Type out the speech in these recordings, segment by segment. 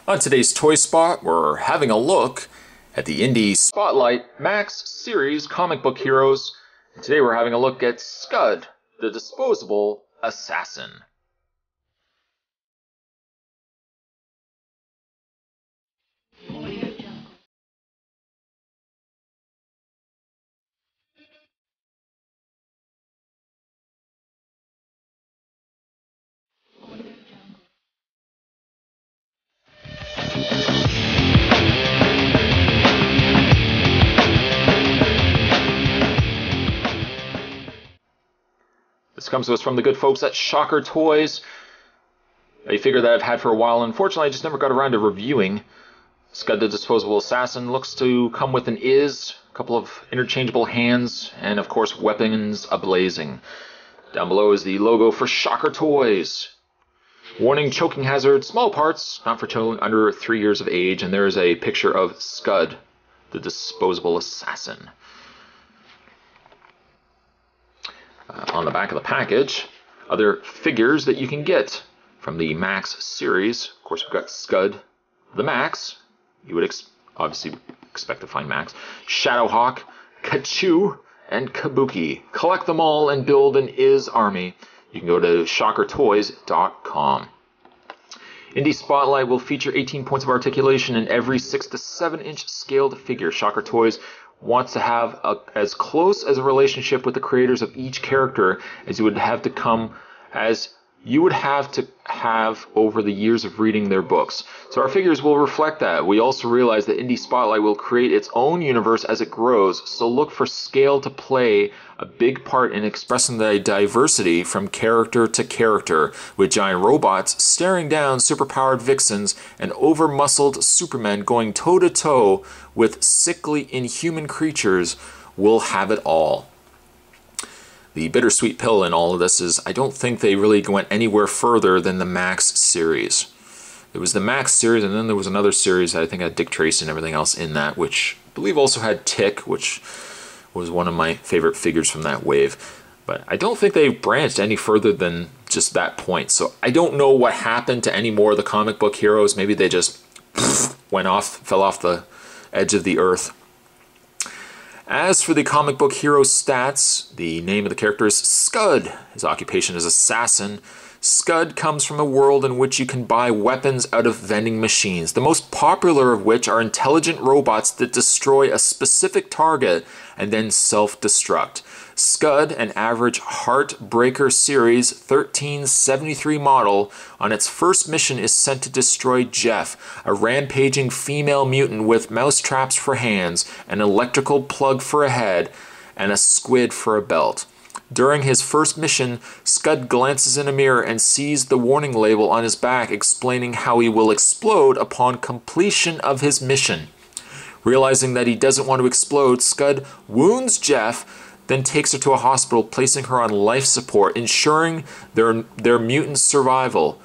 On today's Toy Spot, we're having a look at the Indie Spotlight Max Series comic book heroes. And today we're having a look at Scud, the Disposable Assassin. This comes to us from the good folks at Shocker Toys. A figure that I've had for a while. Unfortunately, I just never got around to reviewing. Scud the Disposable Assassin looks to come with an a couple of interchangeable hands, and of course weapons ablazing. Down below is the logo for Shocker Toys. Warning: choking hazard, small parts, not for children under 3 years of age. And there is a picture of Scud, the Disposable Assassin. On the back of the package, other figures that you can get from the Max series. Of course, we've got Scud, the Max. You would obviously expect to find Max. Shadowhawk, Kachu, and Kabuki. Collect them all and build an army. You can go to shockertoys.com. Indie Spotlight will feature 18 points of articulation in every 6 to 7 inch scaled figure. Shocker Toys wants to have as close as a relationship with the creators of each character as you would have to have over the years of reading their books. So our figures will reflect that. We also realize that Indie Spotlight will create its own universe as it grows, so look for scale to play a big part in expressing the diversity from character to character, with giant robots staring down superpowered vixens and over-muscled supermen going toe-to-toe with sickly inhuman creatures. We'll have it all. The bittersweet pill in all of this is I don't think they really went anywhere further than the Max series. It was the Max series, and then there was another series that I think had Dick Tracy and everything else in that, which I believe also had Tick, which was one of my favorite figures from that wave. But I don't think they branched any further than just that point. So I don't know what happened to any more of the comic book heroes. Maybe they just fell off the edge of the earth. As for the comic book hero stats, the name of the character is Scud. His occupation is assassin. Scud comes from a world in which you can buy weapons out of vending machines, the most popular of which are intelligent robots that destroy a specific target and then self-destruct. Scud, an average Heartbreaker Series 1373 model, on its first mission is sent to destroy Jeff, a rampaging female mutant with mousetraps for hands, an electrical plug for a head, and a squid for a belt. During his first mission, Scud glances in a mirror and sees the warning label on his back explaining how he will explode upon completion of his mission. Realizing that he doesn't want to explode, Scud wounds Jeff, then takes her to a hospital, placing her on life support, ensuring their mutant survival.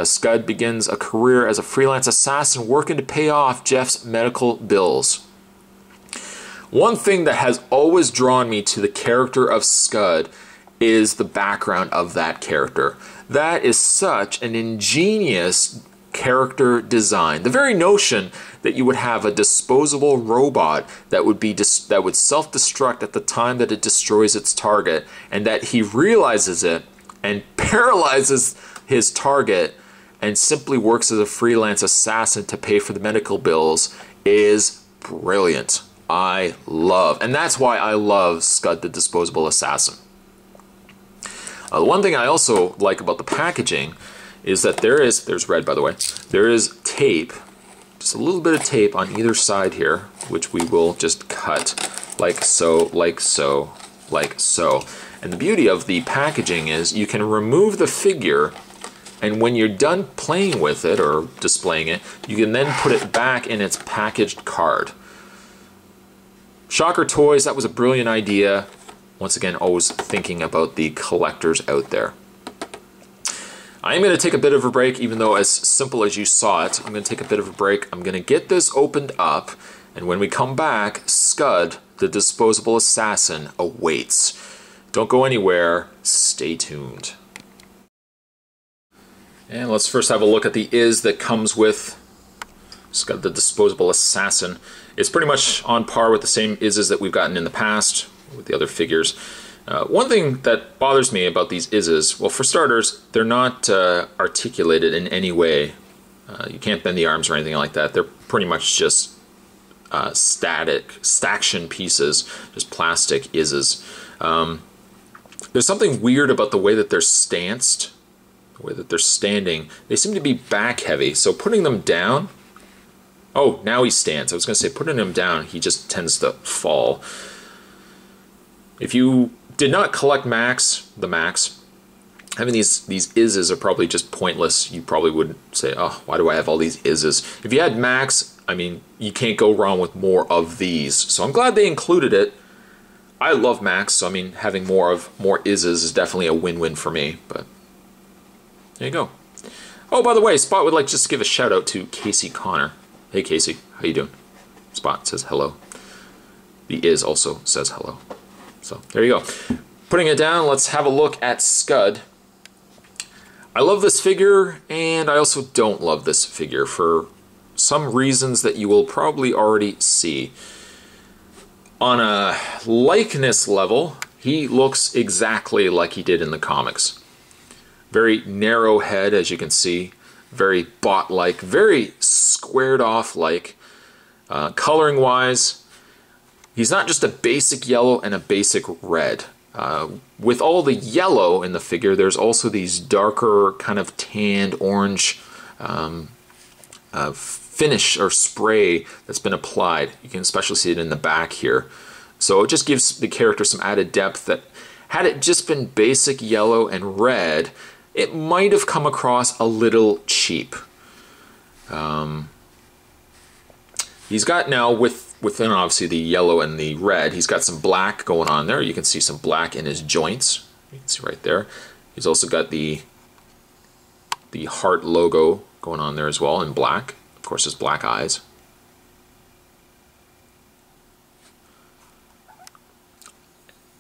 Scud begins a career as a freelance assassin, working to pay off Jeff's medical bills. One thing that has always drawn me to the character of Scud is the background of that character. That is such an ingenious character design. The very notion that you would have a disposable robot that would self-destruct at the time that it destroys its target, and that he realizes it and paralyzes his target and simply works as a freelance assassin to pay for the medical bills is brilliant. And that's why I love Scud the Disposable Assassin. One thing I also like about the packaging is that there's red by the way, there is tape, just a little bit of tape on either side here, which we will just cut like so, like so, like so. And the beauty of the packaging is you can remove the figure, and when you're done playing with it or displaying it, you can then put it back in its packaged card. Shocker Toys, that was a brilliant idea. Once again, always thinking about the collectors out there. I'm going to take a bit of a break, even though as simple as you saw it. I'm going to take a bit of a break. I'm going to get this opened up, and when we come back, Scud, the Disposable Assassin, awaits. Don't go anywhere. Stay tuned. And let's first have a look at the that comes with Scud the Disposable Assassin. It's pretty much on par with the same izzes that we've gotten in the past with the other figures. One thing that bothers me about these izzes, well, for starters, they're not articulated in any way. You can't bend the arms or anything like that. They're pretty much just static staction pieces, just plastic izzes. There's something weird about the way that they're stanced, the way that they're standing. They seem to be back heavy, so putting them down... Oh, now he stands. I was going to say putting him down, he just tends to fall. If you did not collect the Max, having these izzes are probably just pointless. You probably would say, oh, why do I have all these izzes? If you had Max, I mean, you can't go wrong with more of these. So I'm glad they included it. I love Max, so I mean, having more izzes is definitely a win-win for me. But there you go. Oh, by the way, Spot would like just to give a shout out to Casey Connor. Hey Casey, how you doing? Spot says hello. The Iz also says hello. So there you go. Putting it down, let's have a look at Scud. I love this figure, and I also don't love this figure for some reasons that you will probably already see. On a likeness level, he looks exactly like he did in the comics. Very narrow head, as you can see. Very bot-like, very squared off-like. Coloring-wise, he's not just a basic yellow and a basic red. With all the yellow in the figure, there's also these darker kind of tanned orange finish or spray that's been applied. You can especially see it in the back here. So it just gives the character some added depth that, had it just been basic yellow and red, it might have come across a little cheap. He's got now, within obviously the yellow and the red, he's got some black going on there. You can see some black in his joints. You can see right there. He's also got the heart logo going on there as well in black. Of course, his black eyes.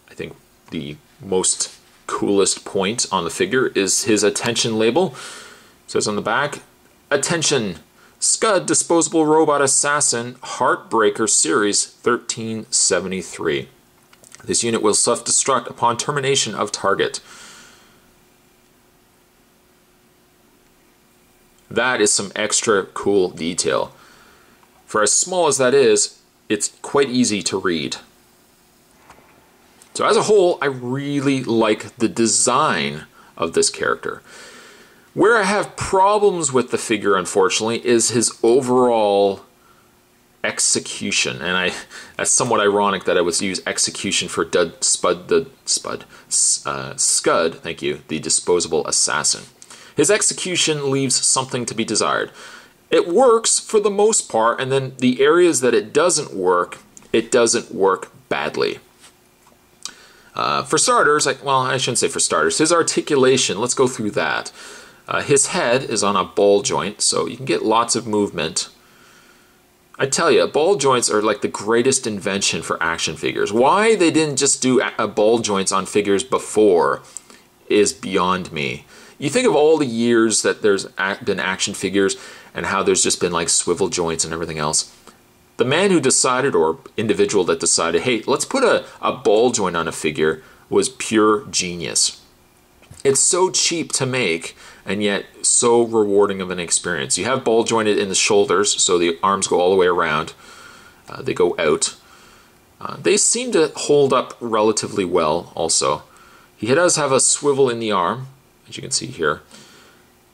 I think the most coolest point on the figure is his attention label. It says on the back, "Attention, Scud Disposable Robot Assassin Heartbreaker Series 1373. This unit will self-destruct upon termination of target." That is some extra cool detail. For as small as that is, it's quite easy to read. So as a whole, I really like the design of this character. Where I have problems with the figure, unfortunately, is his overall execution. And that's somewhat ironic that I would use execution for Scud, thank you, the Disposable Assassin. His execution leaves something to be desired. It works for the most part, and then the areas that it doesn't work badly. For starters, well, I shouldn't say for starters, his articulation, let's go through that. His head is on a ball joint, so you can get lots of movement. I tell you, ball joints are like the greatest invention for action figures. Why they didn't just do ball joints on figures before is beyond me. You think of all the years that there's been action figures and how there's just been like swivel joints and everything else. The man who decided, or individual that decided, hey, let's put a ball joint on a figure, was pure genius. It's so cheap to make, and yet so rewarding of an experience. You have ball jointed in the shoulders, so the arms go all the way around. They go out. They seem to hold up relatively well also. He does have a swivel in the arm, as you can see here.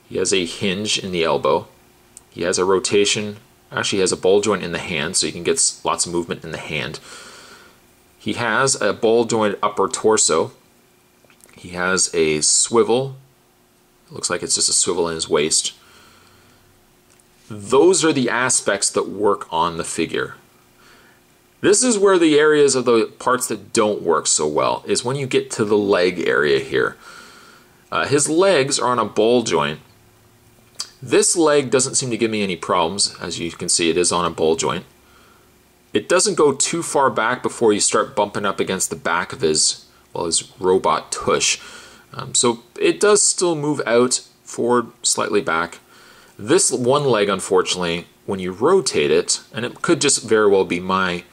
He has a hinge in the elbow. He has a rotation. Actually, he has a ball joint in the hand, so you can get lots of movement in the hand. He has a ball joint upper torso. He has a swivel. It looks like it's just a swivel in his waist. Those are the aspects that work on the figure. This is where the areas of the parts that don't work so well, is when you get to the leg area here. His legs are on a ball joint. This leg doesn't seem to give me any problems. As you can see, it is on a ball joint. It doesn't go too far back before you start bumping up against the back of his robot tush. So it does still move out, forward, slightly back. This one leg, unfortunately, when you rotate it, and it could just very well be my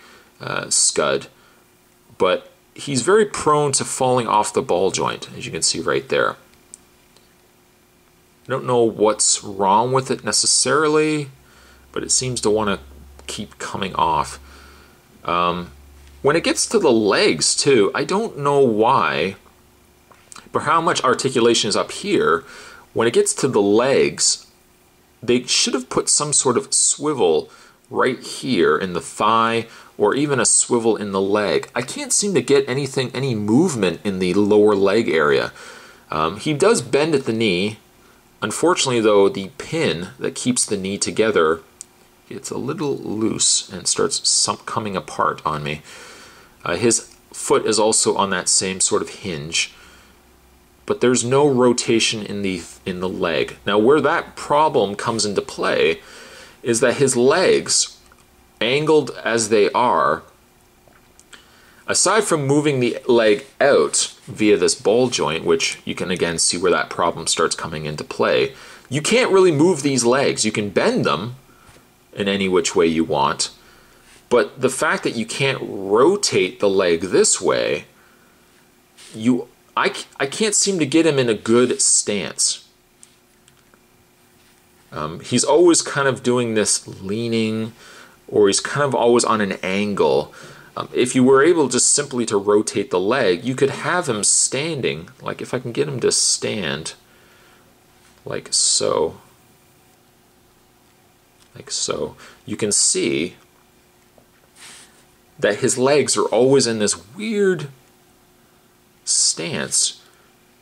Scud, but he's very prone to falling off the ball joint, as you can see right there. I don't know what's wrong with it necessarily, but it seems to want to keep coming off. When it gets to the legs too, I don't know why, but how much articulation is up here. When it gets to the legs, they should have put some sort of swivel right here in the thigh, or even a swivel in the leg. I can't seem to get any movement in the lower leg area. He does bend at the knee. Unfortunately though, the pin that keeps the knee together gets a little loose and starts coming apart on me. His foot is also on that same sort of hinge, but there's no rotation in the leg. Now where that problem comes into play is that his legs, angled as they are, aside from moving the leg out via this ball joint, which you can again see where that problem starts coming into play, you can't really move these legs. You can bend them in any which way you want, but the fact that you can't rotate the leg this way, I can't seem to get him in a good stance. He's always kind of doing this leaning, or he's kind of always on an angle. If you were able just simply to rotate the leg, you could have him standing, like if I can get him to stand, like so. Like so. You can see that his legs are always in this weird stance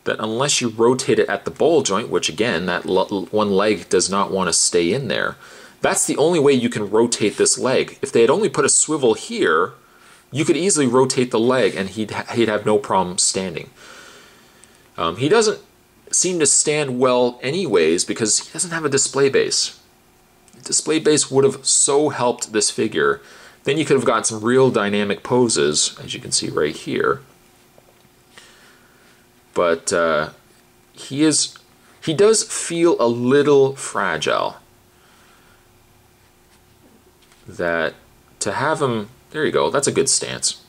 that unless you rotate it at the ball joint, which again, that one leg does not want to stay in there, that's the only way you can rotate this leg. If they had only put a swivel here, you could easily rotate the leg and he'd have no problem standing. He doesn't seem to stand well anyways because he doesn't have a display base. The display base would have so helped this figure. Then you could have got some real dynamic poses, as you can see right here. But he does feel a little fragile. That to have him, there you go, that's a good stance.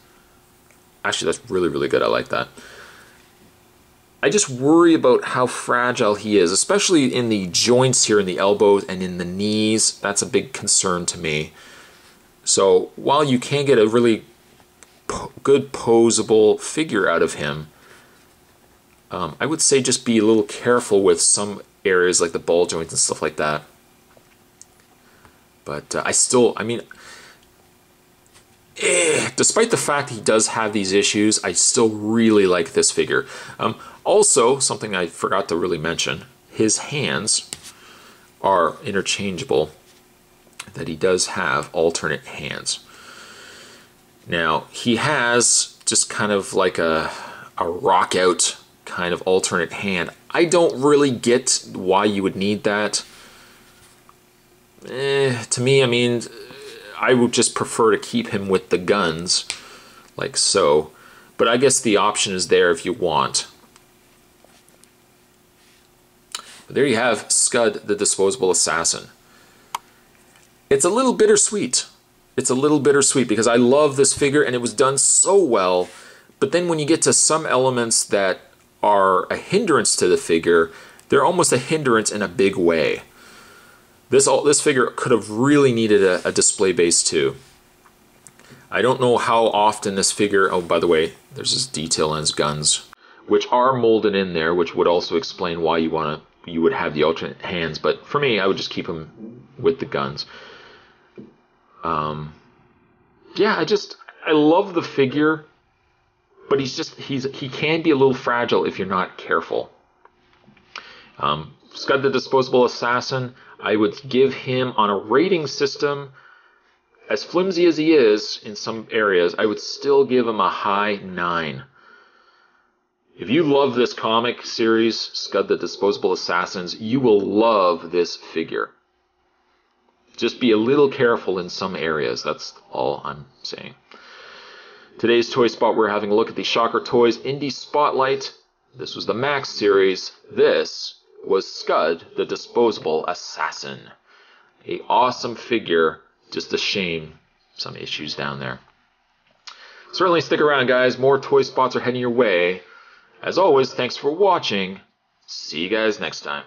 Actually, that's really, really good. I like that. I just worry about how fragile he is, especially in the joints here in the elbows and in the knees. That's a big concern to me. So while you can get a really good posable figure out of him, I would say just be a little careful with some areas like the ball joints and stuff like that. But I mean, despite the fact he does have these issues, I still really like this figure. Also, something I forgot to really mention, his hands are interchangeable, that he does have alternate hands. Now, he has just kind of like a rock out kind of alternate hand. I don't really get why you would need that. To me, I mean, I would just prefer to keep him with the guns, like so. But I guess the option is there if you want. But there you have Scud, the Disposable Assassin. It's a little bittersweet. It's a little bittersweet because I love this figure and it was done so well. But then when you get to some elements that are a hindrance to the figure, they're almost a hindrance in a big way. This figure could have really needed a display base too. I don't know how often this figure, oh by the way, there's this detail on his guns, which are molded in there, which would also explain why you would have the alternate hands, but for me, I would just keep him with the guns. Yeah, I love the figure, but he can be a little fragile if you're not careful. Scud the Disposable Assassin, I would give him on a rating system, as flimsy as he is in some areas, I would still give him a high 9. If you love this comic series, Scud the Disposable Assassins, you will love this figure. Just be a little careful in some areas, that's all I'm saying. Today's Toy Spot, we're having a look at the Shocker Toys Indie Spotlight. This was the Max series. This was Scud, the Disposable Assassin. A awesome figure, just a shame some issues down there. Certainly stick around, guys. More toy spots are heading your way. As always, thanks for watching. See you guys next time.